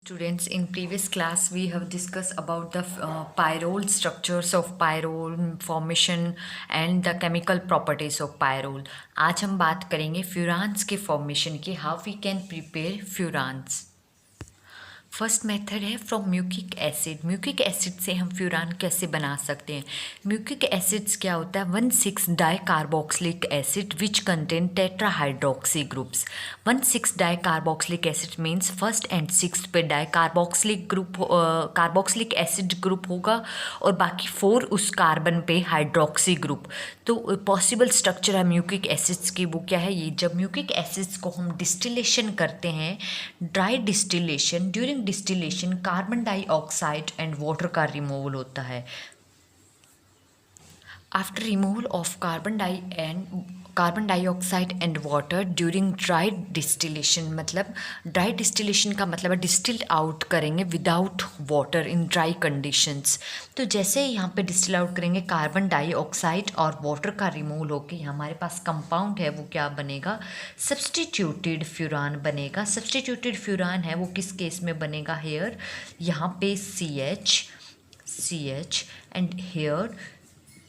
Students, in previous class we have discussed about the pyrrole structures of pyrrole formation and the chemical properties of pyrrole. आज हम बात करेंगे फ्यूरान्स के formation की, how we can prepare furans. First method है from mucic acid. Mucic acid से हम furan कैसे बना सकते हैं। म्यूकिक एसिड्स क्या होता है, 1,6 di carboxylic acid which contain tetrahydroxy groups. 1,6 di carboxylic acid means first and six पे di carboxylic group carboxylic acid group होगा और बाकी 4 उस कार्बन पे हाइड्रोक्सी ग्रुप। तो पॉसिबल स्ट्रक्चर है म्यूकिक एसिड्स की वो क्या है, ये जब म्यूकिक एसिड्स को हम डिस्टिलेशन करते हैं, dry distillation, during distillation carbon dioxide and water का रिमूवल होता है। After removal of carbon dioxide and water during dry distillation, मतलब ड्राई डिस्टिलेशन का मतलब है डिस्टिल आउट करेंगे without water in dry conditions. तो जैसे यहाँ पे डिस्टिल आउट करेंगे कार्बन डाइऑक्साइड और वाटर का रिमूवल होकर हमारे पास कंपाउंड है वो क्या बनेगा, सब्सटीट्यूटेड फ्यूरान बनेगा। सब्सटीट्यूटेड फ्यूरान है वो किस केस में बनेगा, हेयर यहाँ पे CH एंड हेयर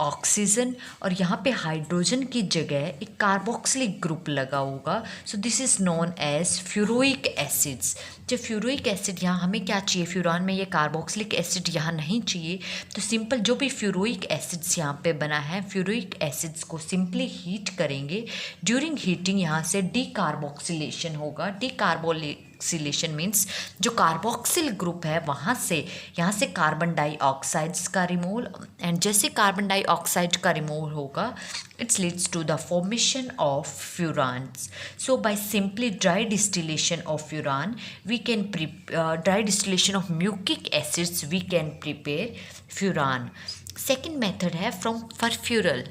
ऑक्सीजन और यहाँ पे हाइड्रोजन की जगह एक कार्बोक्सिलिक ग्रुप लगा होगा। So this is known as furoic acids. जो फ्यूरोइक एसिड, यहाँ हमें क्या चाहिए, फ्यूरान में ये कार्बोक्सिलिक एसिड यहाँ नहीं चाहिए, तो सिंपल जो भी फ्यूरोइक एसिड्स यहाँ पे बना है, फ्यूरोइक एसिड्स को सिंपली हीट करेंगे। ड्यूरिंग हीटिंग यहाँ से डीकार्बोक्सिलेशन होगा। डीकार्बोक्सिलेशन मीन्स जो कार्बोक्सिल ग्रुप है वहाँ से यहाँ से कार्बन डाइऑक्साइड्स का रिमूवल, एंड जैसे कार्बन डाइऑक्साइड का रिमूवल होगा it's leads to the formation of furans. So by simply dry distillation of furan we can dry distillation of mucic acids we can prepare furan. Second method है from furfural.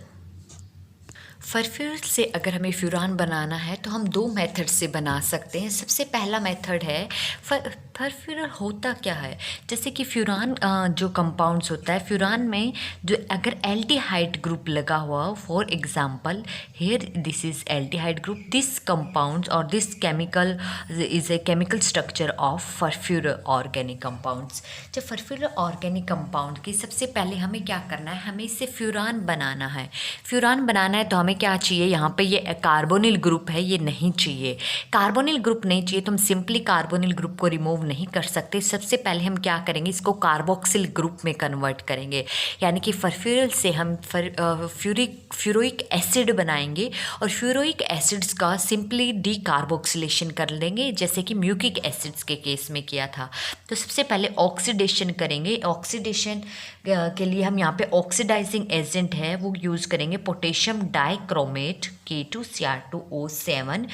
Furfural से अगर हमें furan बनाना है तो हम 2 method से बना सकते हैं। सबसे पहला मेथड है फरफ्यूरल होता क्या है, जैसे कि फ्यूरान जो कंपाउंड्स होता है, फ्यूरान में जो अगर एल्डिहाइड ग्रुप लगा हुआ, for example here this is aldehyde group, this compounds और this chemical is a chemical structure of furfural organic compounds. जब फरफ्यूरल ऑर्गेनिक कंपाउंड की सबसे पहले हमें क्या करना है, हमें इससे फ्यूरान बनाना है। फ्यूरान बनाना है तो हमें क्या चाहिए, यहाँ पे ये कार्बोनिल ग्रुप है, ये नहीं चाहिए। कार्बोनिल ग्रुप नहीं चाहिए तो हम सिंपली कार्बोनिल ग्रुप को रिमूव नहीं कर सकते। सबसे पहले हम क्या करेंगे, इसको कार्बोक्सिल ग्रुप में कन्वर्ट करेंगे, यानी कि फरफ्यूरल से हम फ्यूरोइक एसिड बनाएंगे और फ्यूरोइक एसिड्स का सिंपली डीकार्बोक्सिलेशन कर लेंगे, जैसे कि म्यूकिक एसिड्स के केस में किया था। तो सबसे पहले ऑक्सीडेशन करेंगे। ऑक्सीडेशन के लिए हम यहाँ पे ऑक्सीडाइजिंग एजेंट है वो यूज़ करेंगे potassium dichromate K2Cr2O7।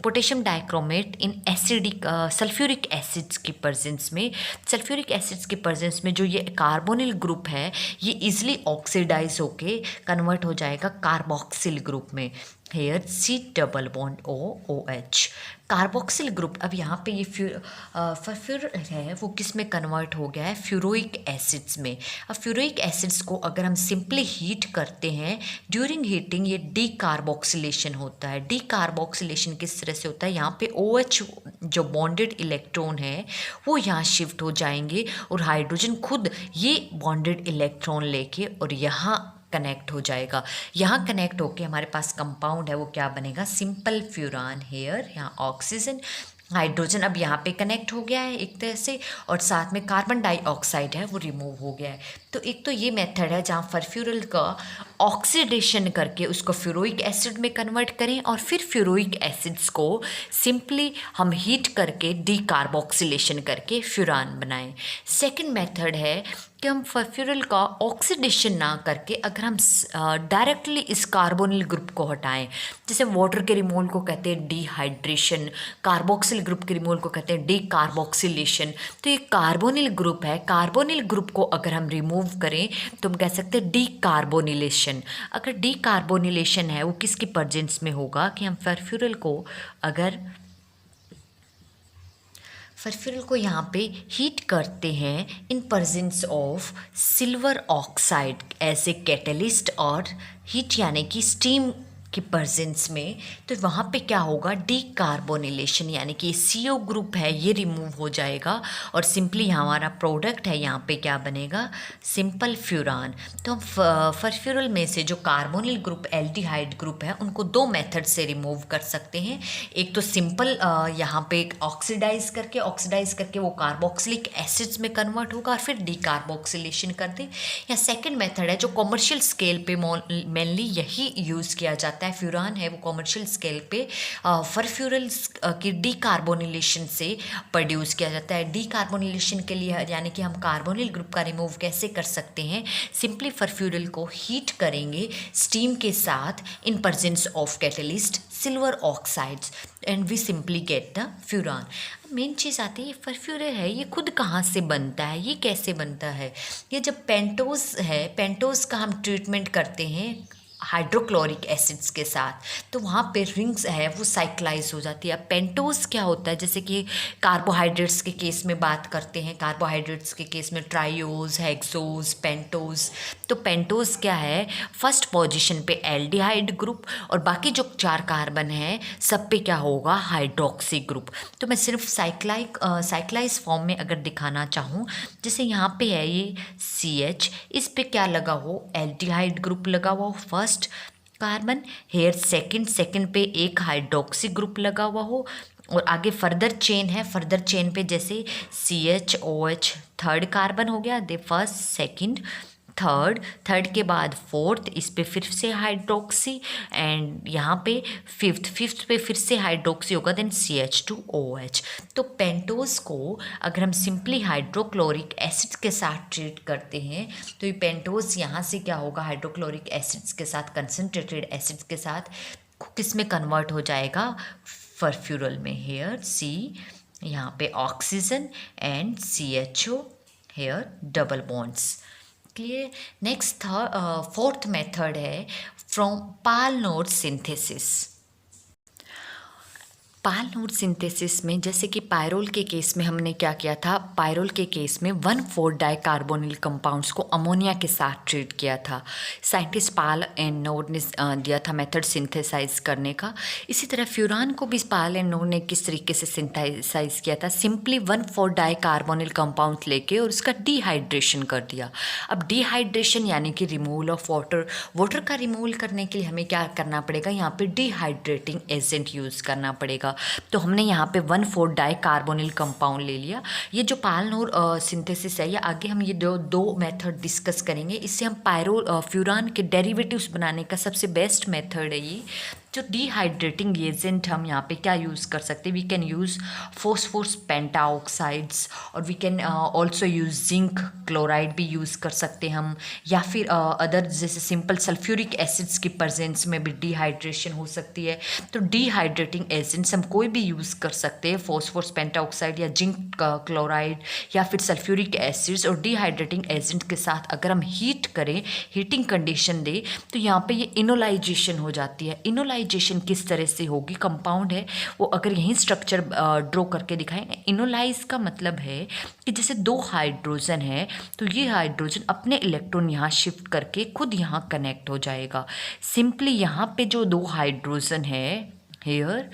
Potassium dichromate in acidic sulphuric acids की प्रेजेंस में, सल्फ्यूरिक एसिड्स की प्रेजेंस में जो ये कार्बोनिल ग्रुप है ये इजीली ऑक्सीडाइज होके कन्वर्ट हो जाएगा कार्बोक्सिल ग्रुप में। Here C+OH carboxyl group. अब यहाँ पे ये फरफ्यूरल है वो किस में कन्वर्ट हो गया है, फ्यूरोइक एसिड्स में। अब फ्यूरोइक एसिड्स को अगर हम सिंपली हीट करते हैं, ड्यूरिंग हीटिंग ये डीकार्बोक्सिलेशन होता है। डीकार्बोक्सिलेशन किस तरह से होता है, यहाँ पे OH जो बॉन्डेड इलेक्ट्रॉन है वो यहाँ शिफ्ट हो जाएंगे और हाइड्रोजन खुद ये बॉन्डेड इलेक्ट्रॉन लेके और यहाँ कनेक्ट हो जाएगा। यहाँ कनेक्ट होके हमारे पास कंपाउंड है वो क्या बनेगा, सिंपल फ्यूरान। हेयर यहाँ ऑक्सीजन, हाइड्रोजन अब यहाँ पे कनेक्ट हो गया है एक तरह से, और साथ में कार्बन डाइऑक्साइड है वो रिमूव हो गया है। तो एक तो ये मेथड है जहाँ फरफ्यूरल का ऑक्सीडेशन करके उसको फ्यूरोइक एसिड में कन्वर्ट करें और फिर फ्यूरोइक एसिड्स को सिंपली हम हीट करके डीकार्बोक्सिलेशन करके फ्यूरान बनाएं। सेकंड मेथड है कि हम फरफ्यूरल का ऑक्सीडेशन ना करके अगर हम डायरेक्टली इस कार्बोनिल ग्रुप को हटाएं, जैसे वाटर के रिमूवल को कहते हैं डिहाइड्रेशन, कार्बोक्सिल ग्रुप के रिमूवल को कहते हैं डीकार्बोक्सिलेशन। तो ये कार्बोनिल ग्रुप है, कार्बोनिल ग्रुप को अगर हम रिमूव करें तो हम कह सकते हैं डीकार्बोनिलेशन। अगर डीकार्बोनिलेशन है वो किसकी प्रेजेंस में होगा कि हम फरफ्यूरल को यहाँ पे हीट करते हैं in presence of silver oxide as a catalyst, और हीट यानी कि स्टीम कि प्रेजेंस में, तो वहाँ पे क्या होगा, डीकार्बोनिलेशन, यानी कि CO ग्रुप है ये रिमूव हो जाएगा और सिंपली हमारा प्रोडक्ट है यहाँ पे क्या बनेगा, सिंपल फ्यूरान। तो हम फर्फ्यूरल में से जो कार्बोनिल ग्रुप एल्डिहाइड ग्रुप है उनको दो मेथड से रिमूव कर सकते हैं। एक तो सिंपल यहाँ पे ऑक्सीडाइज करके वो कार्बोक्सिलिक एसिड्स में कन्वर्ट होगा और फिर डीकार्बोक्सिलेशन कर दें, या सेकेंड मेथड है जो कॉमर्शियल स्केल पे मेनली यही यूज़ किया जाता है, फ्यूरान है वो कॉमर्शियल स्केल पे फर्फ्यूरल्स की डीकार्बोनिलेशन से प्रोड्यूस किया जाता है। डीकार्बोनिलेशन के लिए यानी कि हम कार्बोनिल ग्रुप का रिमूव कैसे कर सकते हैं, सिंपली फर्फ्यूरल को हीट करेंगे स्टीम के साथ in presence of catalyst silver oxides and we simply get the furan. Main चीज़ आती है, ये फर्फ्यूरल है ये खुद कहाँ से बनता है, ये कैसे बनता है, ये जब पेंटोज है, पेंटोज का हम ट्रीटमेंट करते हैं हाइड्रोक्लोरिक एसिड्स के साथ, तो वहाँ पे रिंग्स है वो साइक्लाइज हो जाती है। पेंटोज क्या होता है, जैसे कि कार्बोहाइड्रेट्स के केस में बात करते हैं, कार्बोहाइड्रेट्स के केस में ट्राइओज, हेक्सोज, पेंटोज। तो पेंटोज क्या है, फर्स्ट पोजीशन पे एल्डिहाइड ग्रुप और बाकी जो 4 कार्बन है सब पे क्या होगा, हाइड्रोक्सी ग्रुप। तो मैं सिर्फ साइक्लाइज फॉर्म में अगर दिखाना चाहूँ, जैसे यहाँ पे है ये CH, इस पे क्या लगा हो, एल्डिहाइड ग्रुप लगा हुआ हो फर्स्ट कार्बन, हेयर सेकंड पे एक हाइड्रोक्सी ग्रुप लगा हुआ हो और आगे फर्दर चेन है, फर्दर चेन पे जैसे CHOH थर्ड कार्बन हो गया, दे फर्स्ट सेकंड थर्ड के बाद फोर्थ, इस पे फिर से हाइड्रोक्सी एंड यहाँ पे फिफ्थ पे फिर से हाइड्रोक्सी होगा, देन CH2OH। तो पेंटोज को अगर हम सिंपली हाइड्रोक्लोरिक एसिड के साथ ट्रीट करते हैं तो ये पेंटोज यहाँ से क्या होगा, हाइड्रोक्लोरिक एसिड्स के साथ, कंसनट्रेटेड एसिड्स के साथ किस में कन्वर्ट हो जाएगा, फर्फ्यूरल में। हेयर C यहाँ पे oxygen and CHO, here double bonds. Clear. Next fourth method है from Paal Knorr synthesis. Paal Knorr synthesis में जैसे कि पायरोल के केस में हमने क्या किया था, पायरोल के केस में 1,4 डाइकार्बोनिल कंपाउंड्स को अमोनिया के साथ ट्रीट किया था। साइंटिस्ट पाल एंड नोड ने दिया था मेथड सिंथेसाइज करने का। इसी तरह फ्यूरान को भी पाल एंड नोड ने किस तरीके से सिंथेसाइज किया था, सिंपली 1,4 डाइकार्बोनिल कंपाउंड लेके और उसका डिहाइड्रेशन कर दिया। अब डिहाइड्रेशन यानी कि रिमूवल ऑफ वाटर का रिमूवल करने के लिए हमें क्या करना पड़ेगा, यहाँ पे डिहाइड्रेटिंग एजेंट यूज़ करना पड़ेगा। तो हमने यहाँ पे 1,4 डाइकार्बोनिल कंपाउंड ले लिया। ये जो पालनोड सिंथेसिस है, या आगे हम ये दो मेथड डिस्कस करेंगे। इससे हम फ्यूरान के डेरिवेटिव्स बनाने का सबसे बेस्ट मेथड है ये। जो डिहाइड्रेटिंग एजेंट हम यहाँ पे क्या यूज़ कर सकते हैं, we can use phosphorus pentaoxides और we can also use zinc chloride भी यूज़ कर सकते हैं हम, या फिर अदर जैसे सिंपल सल्फ्यूरिक एसिड्स की प्रेजेंस में भी डिहाइड्रेशन हो सकती है। तो डिहाइड्रेटिंग एजेंट्स हम कोई भी यूज़ कर सकते हैं, फॉस्फोरस पेंटाऑक्साइड या जिंक क्लोराइड या फिर सल्फ्यूरिक एसिड्स। और डिहाइड्रेटिंग एजेंट के साथ अगर हम हीट करें, हीटिंग कंडीशन दें, तो यहाँ पे ये इनोलाइजेशन हो जाती है। इनोलाइजेशन किस तरह से होगी, कंपाउंड है वो अगर यहीं स्ट्रक्चर ड्रॉ करके दिखाएं, इनोलाइज का मतलब है कि जैसे 2 हाइड्रोजन है तो ये हाइड्रोजन अपने इलेक्ट्रॉन यहाँ शिफ्ट करके खुद यहाँ कनेक्ट हो जाएगा। सिंपली यहाँ पे जो 2 हाइड्रोजन है, हेयर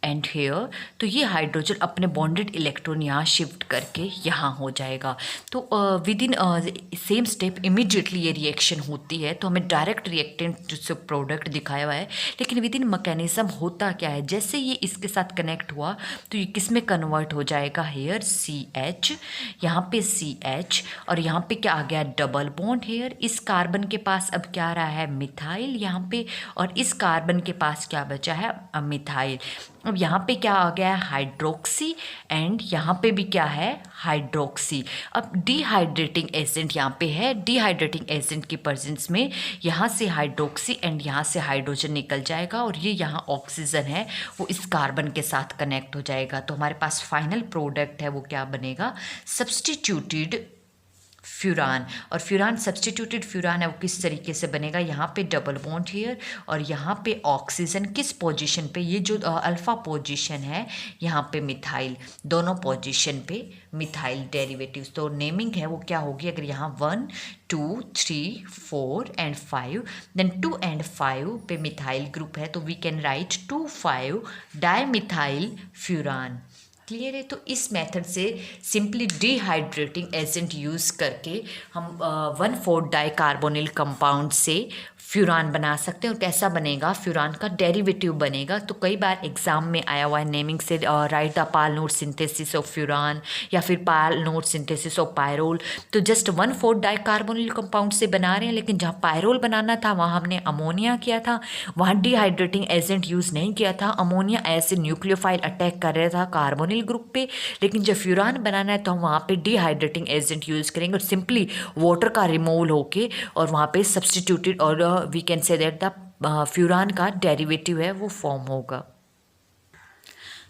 एंड हेयर, तो ये हाइड्रोजन अपने बॉन्डेड इलेक्ट्रॉन यहाँ शिफ्ट करके यहाँ हो जाएगा। तो with in same step immediately ये रिएक्शन होती है। तो हमें डायरेक्ट रिएक्टेंट से प्रोडक्ट दिखाया हुआ है, लेकिन विद इन मैकेनिज्म होता क्या है, जैसे ये इसके साथ कनेक्ट हुआ तो ये किस में कन्वर्ट हो जाएगा, हेयर CH, यहाँ पे CH और यहाँ पे क्या आ गया, डबल बॉन्ड हेयर। इस कार्बन के पास अब क्या आ रहा है, मिथाइल यहाँ पे, और इस कार्बन के पास क्या बचा है, मिथाइल। अब यहाँ पे क्या आ गया है, हाइड्रोक्सी, एंड यहाँ पे भी क्या है, हाइड्रोक्सी। अब डिहाइड्रेटिंग एजेंट यहाँ पे है, डिहाइड्रेटिंग एजेंट की प्रेजेंस में यहाँ से हाइड्रोक्सी एंड यहाँ से हाइड्रोजन निकल जाएगा और ये यहाँ ऑक्सीजन है वो इस कार्बन के साथ कनेक्ट हो जाएगा। तो हमारे पास फाइनल प्रोडक्ट है वो क्या बनेगा, सब्सटीट्यूटेड फ्यूरान। और फ्यूरान सब्स्टिट्यूटेड फ्यूरान है वो किस तरीके से बनेगा, यहाँ पे डबल बॉन्ड हियर और यहाँ पे ऑक्सीजन किस पोजीशन पे, ये जो अल्फा पोजीशन है यहाँ पे मिथाइल, दोनों पोजीशन पे मिथाइल डेरिवेटिव्स। तो नेमिंग है वो क्या होगी, अगर यहाँ 1 2 3 4 एंड 5 देन 2 एंड 5 पे मिथाइल ग्रुप है तो we can write 2,5 dimethyl furan. Clear है। तो इस मेथड से सिंपली डिहाइड्रेटिंग एजेंट यूज़ करके हम 1,4 डाइकार्बोनिल कंपाउंड से फ्यूरान बना सकते हैं। और कैसा बनेगा, फ्यूरान का डेरिवेटिव बनेगा। तो कई बार एग्जाम में आया हुआ है नेमिंग से right the Paal Knorr synthesis of furan या फिर पालनोड सिंथेसिस ऑफ पायरोल। तो जस्ट 1,4 डाइकार्बोनिल कंपाउंड से बना रहे हैं, लेकिन जहाँ पायरोल बनाना था वहाँ हमने अमोनिया किया था, वहाँ डिहाइड्रेटिंग एजेंट यूज़ नहीं किया था। अमोनिया ऐसे न्यूक्लियोफाइल अटैक कर रहा था कार्बोनिल ग्रुप पे, लेकिन जब फ्यूरान बनाना है तो हम वहाँ पे डिहाइड्रेटिंग एजेंट यूज़ करेंगे और सिंपली वाटर का रिमूवल होके और वहाँ पे सब्स्टिट्यूटेड और we can say that the furan का डेरिवेटिव है वो फॉर्म होगा।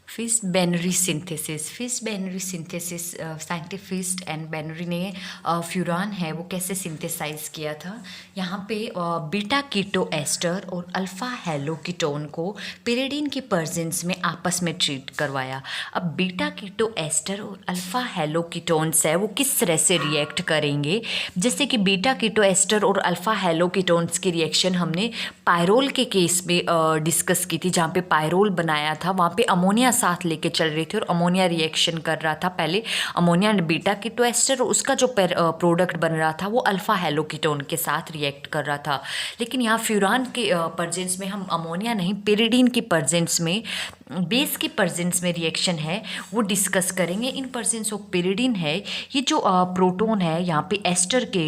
Feist Benary synthesis. Feist Benary synthesis scientist and Benary ने फ्यूरान है वो कैसे सिंथेसाइज किया था, यहाँ पे बीटा कीटो एस्टर और अल्फ़ा हेलो कीटोन को पेरिडीन की प्रेजेंस में आपस में ट्रीट करवाया। अब बीटा कीटो एस्टर और अल्फ़ा हेलो कीटोन्स है वो किस तरह से रिएक्ट करेंगे, जैसे कि बीटा कीटो एस्टर और अल्फ़ा हेलो कीटोन्स की रिएक्शन हमने पायरोल के केस में डिस्कस की थी, जहाँ पे पायरोल बनाया था वहाँ पे अमोनिया साथ लेके चल रही थी और अमोनिया रिएक्शन कर रहा था, पहले ammonia and beta keto ester, उसका जो प्रोडक्ट बन रहा था वो अल्फा हेलो कीटोन के साथ रिएक्ट कर रहा था। लेकिन यहाँ फ्यूरान के प्रेजेंस में हम अमोनिया नहीं, पेरिडीन की प्रेजेंस में, बेस की प्रेजेंस में रिएक्शन है वो डिस्कस करेंगे। इन प्रेजेंस ऑफ पेरिडीन है ये जो प्रोटोन है यहाँ पे एस्टर के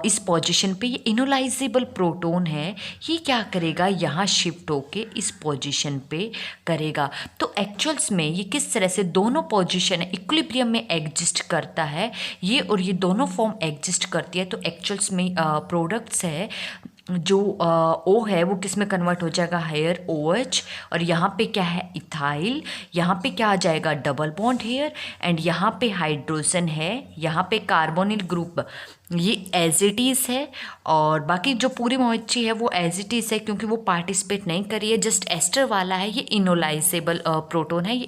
इस पोजीशन पे, ये इनोलाइजेबल प्रोटोन है, ये क्या करेगा यहाँ शिफ्ट होके इस पोजीशन पे करेगा। तो एक्चुअल्स में ये किस तरह से दोनों पोजीशन है इक्विलिब्रियम में एग्जिस्ट करता है, ये और ये दोनों फॉर्म एग्जिस्ट करती है। तो एक्चुअल्स में प्रोडक्ट्स है जो ओ है वो किस में कन्वर्ट हो जाएगा, हेयर OH, और यहाँ पे क्या है इथाइल, यहाँ पे क्या आ जाएगा डबल बॉन्ड हेयर, एंड यहाँ पे हाइड्रोजन है, यहाँ पे कार्बोनिल ग्रुप ये एज इट इज़ है, और बाकी जो पूरी मोइची है वो एज इट इज़ है क्योंकि वो पार्टिसिपेट नहीं करी है। जस्ट एस्टर वाला है ये इनोलाइजेबल प्रोटोन है, ये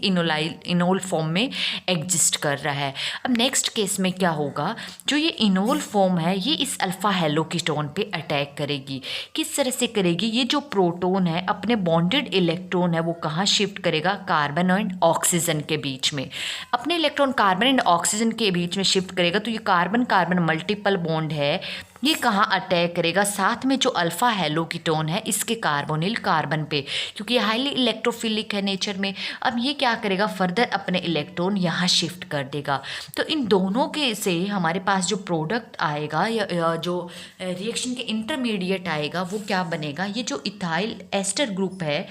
इनोल फॉर्म में एग्जिस्ट कर रहा है। अब नेक्स्ट केस में क्या होगा, जो ये इनोल फॉर्म है ये इस अल्फ़ा हेलो कीटोन पे अटैक करेगी। किस तरह से करेगी, ये जो प्रोटोन है अपने बॉन्डेड इलेक्ट्रॉन है वो कहाँ शिफ्ट करेगा, कार्बन एंड ऑक्सीजन के बीच में, अपने इलेक्ट्रॉन कार्बन एंड ऑक्सीजन के बीच में शिफ्ट करेगा। तो ये कार्बन कार्बन मल्टीपल बॉन्ड है ये कहाँ अटैक करेगा, साथ में जो अल्फा हेलो कीटोन है इसके कार्बोनिल कार्बन पे, क्योंकि ये हाईली इलेक्ट्रोफिलिक है नेचर में। अब ये क्या करेगा, फर्दर अपने इलेक्ट्रॉन यहाँ शिफ्ट कर देगा। तो इन दोनों के से हमारे पास जो प्रोडक्ट आएगा या जो रिएक्शन के इंटरमीडिएट आएगा वो क्या बनेगा, ये जो इथाइल एस्टर ग्रुप है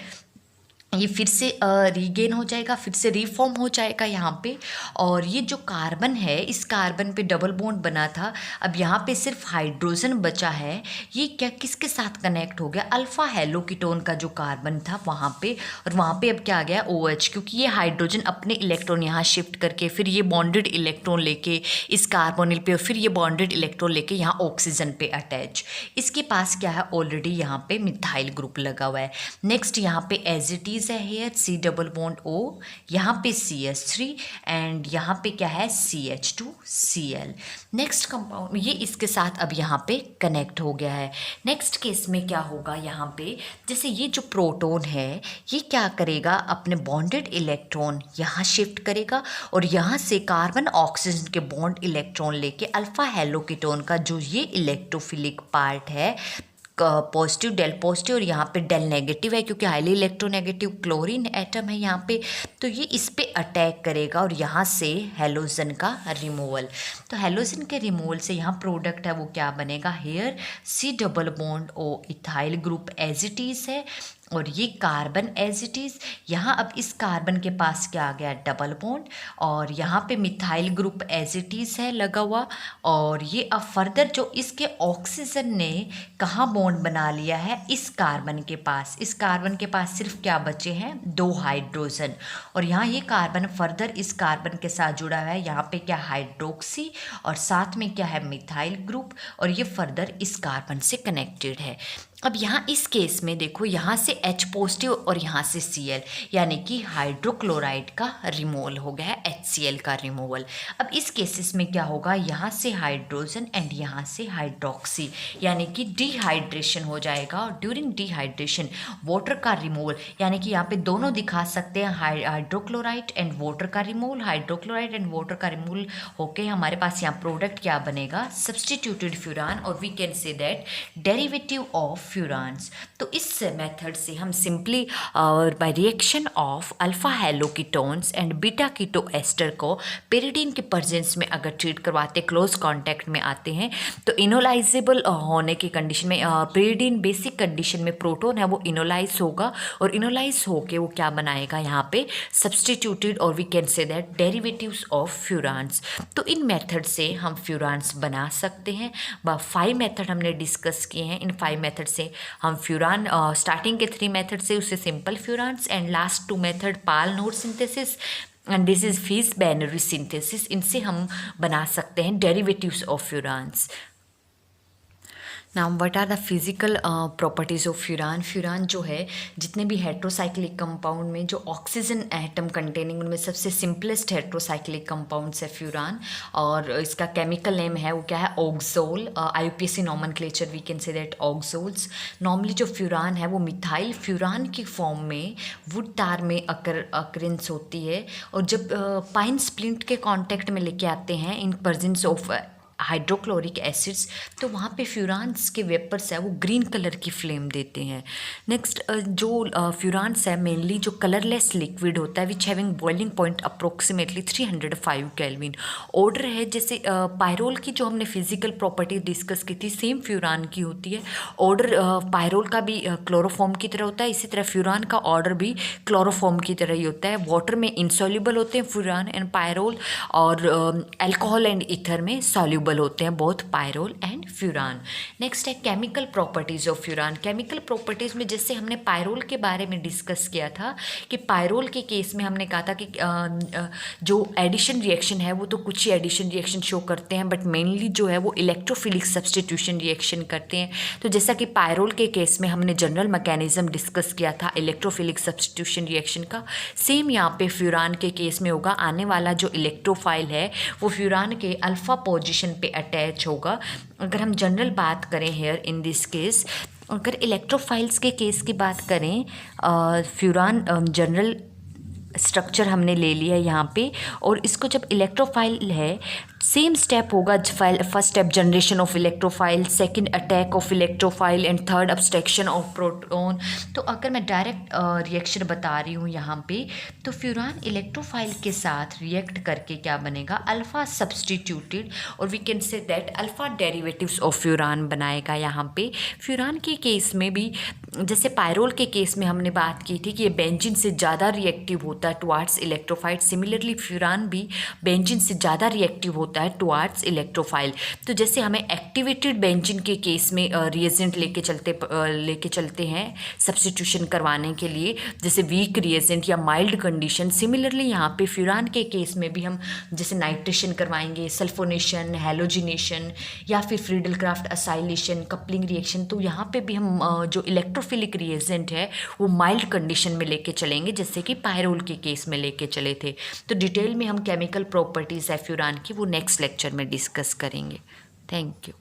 ये फिर से रीगेन हो जाएगा, फिर से रीफॉर्म हो जाएगा यहाँ पे। और ये जो कार्बन है इस कार्बन पे डबल बॉन्ड बना था, अब यहाँ पे सिर्फ हाइड्रोजन बचा है, ये क्या किसके साथ कनेक्ट हो गया, अल्फ़ा हेलो कीटोन का जो कार्बन था वहाँ पे, और वहाँ पे अब क्या आ गया OH, क्योंकि ये हाइड्रोजन अपने इलेक्ट्रॉन यहाँ शिफ्ट करके फिर ये बॉन्डेड इलेक्ट्रॉन लेके इस कार्बोनिल पे, और फिर ये बॉन्डेड इलेक्ट्रॉन लेके यहाँ ऑक्सीजन पे अटैच, इसके पास क्या है ऑलरेडी यहाँ पे मिथाइल ग्रुप लगा हुआ है। नेक्स्ट यहाँ पे एज इट इज है here C double bond O, यहाँ पे CH3 एंड यहाँ पे क्या है CH2Cl। नेक्स्ट कंपाउंड ये इसके साथ अब यहाँ पे कनेक्ट हो गया है। नेक्स्ट केस में क्या होगा, यहाँ पे जैसे ये जो प्रोटोन है ये क्या करेगा, अपने बॉन्डेड इलेक्ट्रॉन यहाँ शिफ्ट करेगा और यहाँ से कार्बन ऑक्सीजन के बॉन्ड इलेक्ट्रॉन लेके अल्फा हेलो कीटोन का जो ये इलेक्ट्रोफिलिक पार्ट है पॉजिटिव डेल पॉजिटिव और यहाँ पे डेल नेगेटिव है क्योंकि हाईली इलेक्ट्रोनेगेटिव क्लोरीन एटम है यहाँ पे, तो ये इस पे अटैक करेगा और यहाँ से हेलोजन का रिमूवल। तो हेलोजन के रिमूवल से यहाँ प्रोडक्ट है वो क्या बनेगा, here C double bond O ethyl group as it is है, और ये कार्बन एज इट इज़, यहाँ अब इस कार्बन के पास क्या आ गया, डबल बॉन्ड, और यहाँ पे methyl group as it is है लगा हुआ। और ये अब फर्दर जो इसके ऑक्सीजन ने कहाँ बॉन्ड बना लिया है, इस कार्बन के पास। इस कार्बन के पास सिर्फ क्या बचे हैं, 2 हाइड्रोजन। और यहाँ ये कार्बन फर्दर इस कार्बन के साथ जुड़ा हुआ है, यहाँ पे क्या हाइड्रोक्सी और साथ में क्या है मिथाइल ग्रुप, और ये फर्दर इस कार्बन से कनेक्टेड है। अब यहाँ इस केस में देखो, यहाँ से H पॉजिटिव और यहाँ से Cl, यानी कि हाइड्रोक्लोराइड का रिमूवल हो गया है, HCl का रिमूवल। अब इस केसेस में क्या होगा, यहाँ से हाइड्रोजन एंड यहाँ से हाइड्रोक्सी, यानी कि डिहाइड्रेशन हो जाएगा। और ड्यूरिंग डिहाइड्रेशन वाटर का रिमूवल, यानी कि यहाँ पे दोनों दिखा सकते हैं, हाइड्रोक्लोराइड एंड वाटर का रिमूवल। हाइड्रोक्लोराइड एंड वाटर का रिमूवल होके हमारे पास यहाँ प्रोडक्ट क्या बनेगा, सब्सटीट्यूटेड फ्यूरान, और we can say that derivative of furans. तो इस मेथड से हम simply by reaction of alpha haloketones and beta keto ester को पेरिडीन के प्रेजेंस में अगर ट्रीट करवाते, क्लोज कांटेक्ट में आते हैं, तो इनोलाइजेबल होने की कंडीशन में, पेरिडीन बेसिक कंडीशन में प्रोटोन है वो इनोलाइज होगा, और इनोलाइज होके वो क्या बनाएगा यहाँ पे, सब्सटीट्यूटेड, और we can say that derivatives of furans. तो इन मेथड से हम फ्यूरान्स बना सकते हैं। 5 मेथड हमने डिस्कस किए हैं। इन 5 मेथड से हम फ्यूरान, स्टार्टिंग के 3 मेथड से उससे simple furans, and last 2 method Paal Knorr synthesis and this is Feist Benary synthesis, इनसे हम बना सकते हैं derivatives of furans. Now what are the physical properties of furan. Furan जो है, जितने भी हेट्रोसाइक्लिक कंपाउंड में जो ऑक्सीजन एटम कंटेनिंग, उनमें सबसे सिंपलेस्ट हेट्रोसाइक्लिक कंपाउंड्स है फ्यूरान, और इसका केमिकल नेम है वो क्या है, oxole. IUPAC nomenclature we can say that oxoles. Normally जो फ्यूरान है वो मिथाइल फ्यूरान की फॉर्म में वुड तार में अकरेंस होती है, और जब पाइन स्प्लिंट के कॉन्टेक्ट में लेके आते हैं in presence of hydrochloric acids, तो वहाँ पे फ्यूरान्स के वेपर्स है वो ग्रीन कलर की फ्लेम देते हैं। नेक्स्ट जो फ्यूरान्स है मेनली जो कलरलेस लिक्विड होता है, which having boiling point approximately 305 kelvin. Order है जैसे पायरोल की जो हमने फिजिकल प्रॉपर्टी डिस्कस की थी, सेम फ्यूरान की होती है। ऑर्डर पायरोल का भी क्लोरोफॉर्म की तरह होता है, इसी तरह फ्यूरान का ऑर्डर भी क्लोरोफॉर्म की तरह ही होता है। वाटर में इंसॉल्युबल होते हैं फ्यूरान एंड पायरोल, और अल्कोहल एंड ईथर में सॉल्युबल होते हैं both pyrrole and furan. Next है chemical properties of furan. Chemical properties में जैसे हमने पायरोल के बारे में डिस्कस किया था कि पायरोल के केस में हमने कहा था कि जो एडिशन रिएक्शन है वो तो कुछ ही एडिशन रिएक्शन शो करते हैं, बट मेनली जो है वो इलेक्ट्रोफिलिक सब्सटीट्यूशन रिएक्शन करते हैं। तो जैसा कि पायरोल के केस में हमने जनरल मैकेनिज्म डिस्कस किया था इलेक्ट्रोफिलिक सब्सटीट्यूशन रिएक्शन का, सेम यहाँ पे फ्यूरान के केस में होगा। आने वाला जो इलेक्ट्रोफाइल है वो फ्यूरान के अल्फा पोजीशन पे अटैच होगा। अगर हम जनरल बात करें हेयर इन दिस केस, अगर इलेक्ट्रोफाइल्स के केस की बात करें, फ्यूरान जनरल स्ट्रक्चर हमने ले लिया है यहाँ पे, और इसको जब इलेक्ट्रोफाइल है सेम स्टेप होगा। First step generation of electrophile, second attack of electrophile and third abstraction of proton. तो अगर मैं डायरेक्ट रिएक्शन बता रही हूँ यहाँ पे, तो फ्यूरान इलेक्ट्रोफाइल के साथ रिएक्ट करके क्या बनेगा, अल्फा सब्सटीट्यूटेड, और we can say that alpha derivatives of furan बनाएगा यहाँ पे। फ्यूरान के केस में भी जैसे पायरोल के केस में हमने बात की थी कि ये बेंजीन से ज़्यादा रिएक्टिव होता है टुवार्ड्स इलेक्ट्रोफाइल, सिमिलरली फ्यूरान भी बेंजीन से ज़्यादा रिएक्टिव होता है टुवार्ड्स इलेक्ट्रोफाइल। तो जैसे हमें एक्टिवेटेड बेंजीन के केस में रिएजेंट लेके चलते हैं सब्स्टिट्यूशन करवाने के लिए, जैसे वीक रिएजेंट या माइल्ड कंडीशन, सिमिलरली यहाँ पे फ्यूरान के केस में भी हम जैसे नाइट्रेशन करवाएंगे, सल्फोनेशन, हेलोजिनेशन या फिर फ्रीडल-क्राफ्ट असाइलेशन, कपलिंग रिएक्शन। तो यहाँ पे भी हम जो इलेक्ट्रोफिलिक रिएजेंट है वो माइल्ड कंडीशन में लेके चलेंगे, जैसे कि पायरोल के केस में लेके चले थे। तो डिटेल में हम केमिकल प्रॉपर्टीज़ है फ्यूरान की वो नेक्स्ट लेक्चर में डिस्कस करेंगे। Thank you.